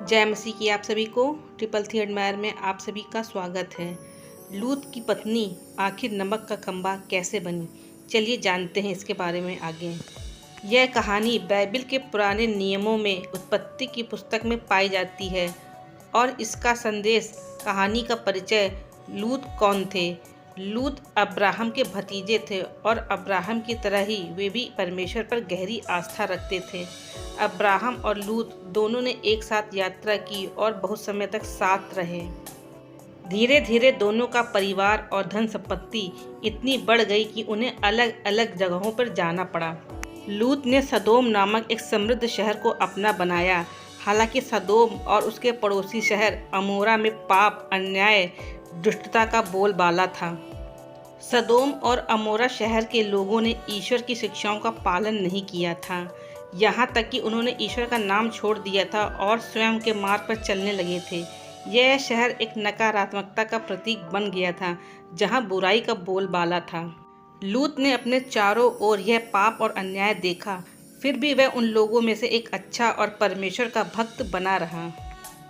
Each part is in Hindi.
जय मसीह की आप सभी को ट्रिपल थ्री एडमायर में आप सभी का स्वागत है। लूत की पत्नी आखिर नमक का खंबा कैसे बनी, चलिए जानते हैं इसके बारे में आगे। यह कहानी बाइबल के पुराने नियमों में उत्पत्ति की पुस्तक में पाई जाती है और इसका संदेश कहानी का परिचय लूत कौन थे। लूत अब्राहम के भतीजे थे और अब्राहम की तरह ही वे भी परमेश्वर पर गहरी आस्था रखते थे। अब्राहम और लूत दोनों ने एक साथ यात्रा की और बहुत समय तक साथ रहे। धीरे धीरे दोनों का परिवार और धन संपत्ति इतनी बढ़ गई कि उन्हें अलग अलग जगहों पर जाना पड़ा। लूत ने सदोम नामक एक समृद्ध शहर को अपना बनाया। हालांकि सदोम और उसके पड़ोसी शहर अमोरा में पाप, अन्याय, दुष्टता का बोलबाला था। सदोम और अमोरा शहर के लोगों ने ईश्वर की शिक्षाओं का पालन नहीं किया था। यहाँ तक कि उन्होंने ईश्वर का नाम छोड़ दिया था और स्वयं के मार्ग पर चलने लगे थे। यह शहर एक नकारात्मकता का प्रतीक बन गया था, जहाँ बुराई का बोलबाला था। लूत ने अपने चारों ओर यह पाप और अन्याय देखा, फिर भी वह उन लोगों में से एक अच्छा और परमेश्वर का भक्त बना रहा।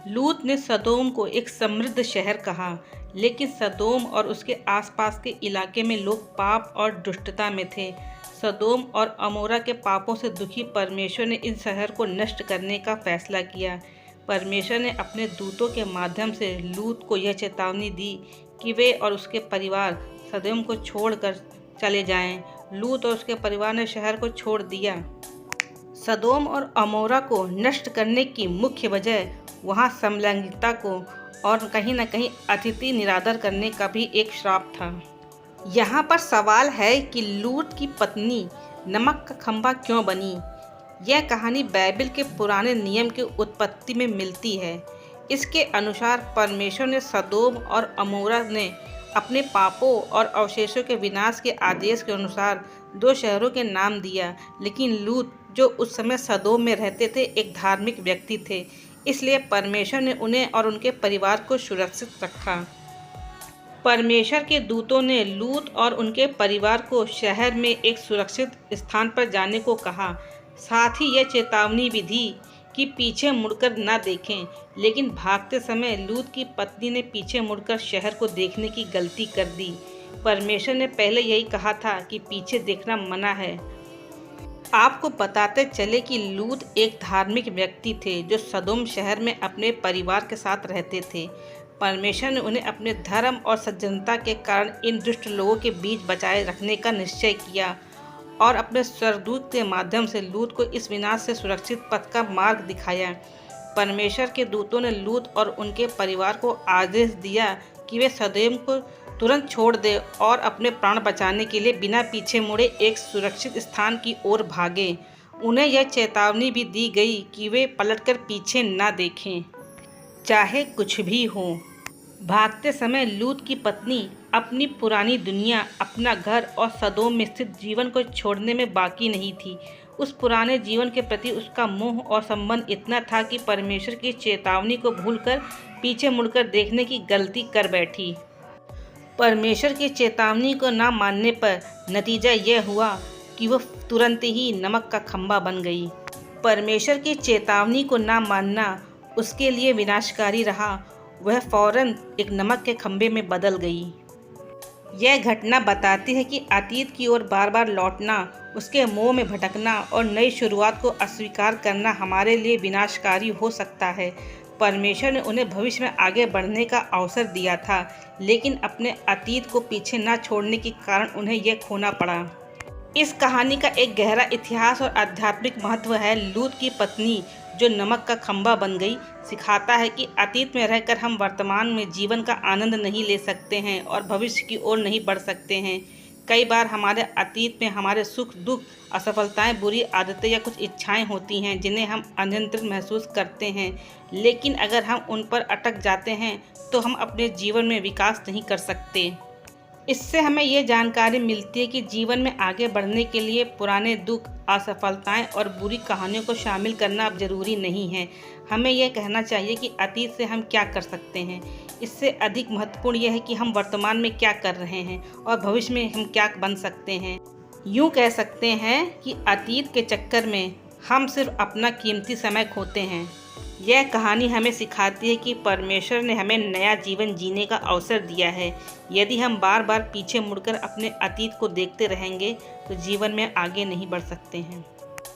लूत ने सदोम को एक समृद्ध शहर कहा, लेकिन सदोम और उसके आसपास के इलाके में लोग पाप और दुष्टता में थे। सदोम और अमोरा के पापों से दुखी परमेश्वर ने इस शहर को नष्ट करने का फैसला किया। परमेश्वर ने अपने दूतों के माध्यम से लूत को यह चेतावनी दी कि वे और उसके परिवार सदोम को छोड़कर चले जाएं। लूत और उसके परिवार ने शहर को छोड़ दिया। सदोम और अमोरा को नष्ट करने की मुख्य वजह वहाँ समलैंगिकता को और कहीं न कहीं अतिथि निरादर करने का भी एक श्राप था। यहाँ पर सवाल है कि लूत की पत्नी नमक का खंभा क्यों बनी। यह कहानी बाइबल के पुराने नियम की उत्पत्ति में मिलती है। इसके अनुसार परमेश्वर ने सदोम और अमोरा ने अपने पापों और अवशेषों के विनाश के आदेश के अनुसार दो शहरों के नाम दिया, लेकिन लूत जो उस समय सदोम में रहते थे एक धार्मिक व्यक्ति थे, इसलिए परमेश्वर ने उन्हें और उनके परिवार को सुरक्षित रखा। परमेश्वर के दूतों ने लूत और उनके परिवार को शहर में एक सुरक्षित स्थान पर जाने को कहा। साथ ही यह चेतावनी भी दी कि पीछे मुड़कर न देखें, लेकिन भागते समय लूत की पत्नी ने पीछे मुड़कर शहर को देखने की गलती कर दी। परमेश्वर ने पहले यही कहा था कि पीछे देखना मना है। आपको बताते चले कि लूत एक धार्मिक व्यक्ति थे जो सदोम शहर में अपने परिवार के साथ रहते थे। परमेश्वर ने उन्हें अपने धर्म और सज्जनता के कारण इन दुष्ट लोगों के बीच बचाए रखने का निश्चय किया और अपने स्वर्गदूत के माध्यम से लूत को इस विनाश से सुरक्षित पथ का मार्ग दिखाया। परमेश्वर के दूतों ने लूत और उनके परिवार को आदेश दिया कि वे सदोम को तुरंत छोड़ दे और अपने प्राण बचाने के लिए बिना पीछे मुड़े एक सुरक्षित स्थान की ओर भागे। उन्हें यह चेतावनी भी दी गई कि वे पलटकर पीछे न देखें, चाहे कुछ भी हो। भागते समय लूत की पत्नी अपनी पुरानी दुनिया, अपना घर और सदोम में स्थित जीवन को छोड़ने में बाकी नहीं थी। उस पुराने जीवन के प्रति उसका मोह और संबंध इतना था कि परमेश्वर की चेतावनी को भूलकर पीछे मुड़कर देखने की गलती कर बैठी। परमेश्वर की चेतावनी को न मानने पर नतीजा यह हुआ कि वह तुरंत ही नमक का खंभा बन गई। परमेश्वर की चेतावनी को न मानना उसके लिए विनाशकारी रहा। वह फौरन एक नमक के खंभे में बदल गई। यह घटना बताती है कि अतीत की ओर बार बार लौटना, उसके मोह में भटकना और नई शुरुआत को अस्वीकार करना हमारे लिए विनाशकारी हो सकता है। परमेश्वर ने उन्हें भविष्य में आगे बढ़ने का अवसर दिया था, लेकिन अपने अतीत को पीछे न छोड़ने के कारण उन्हें यह खोना पड़ा। इस कहानी का एक गहरा इतिहास और आध्यात्मिक महत्व है। लूत की पत्नी जो नमक का खंभा बन गई सिखाता है कि अतीत में रहकर हम वर्तमान में जीवन का आनंद नहीं ले सकते हैं और भविष्य की ओर नहीं बढ़ सकते हैं। कई बार हमारे अतीत में हमारे सुख दुख, असफलताएं, बुरी आदतें या कुछ इच्छाएं होती हैं जिन्हें हम अनियंत्रित महसूस करते हैं, लेकिन अगर हम उन पर अटक जाते हैं तो हम अपने जीवन में विकास नहीं कर सकते। इससे हमें ये जानकारी मिलती है कि जीवन में आगे बढ़ने के लिए पुराने दुख, असफलताएं और बुरी कहानियों को शामिल करना अब जरूरी नहीं है। हमें यह कहना चाहिए कि अतीत से हम क्या कर सकते हैं। इससे अधिक महत्वपूर्ण यह है कि हम वर्तमान में क्या कर रहे हैं और भविष्य में हम क्या बन सकते हैं। यूँ कह सकते हैं कि अतीत के चक्कर में हम सिर्फ अपना कीमती समय खोते हैं। यह कहानी हमें सिखाती है कि परमेश्वर ने हमें नया जीवन जीने का अवसर दिया है। यदि हम बार बार पीछे मुड़कर अपने अतीत को देखते रहेंगे तो जीवन में आगे नहीं बढ़ सकते हैं।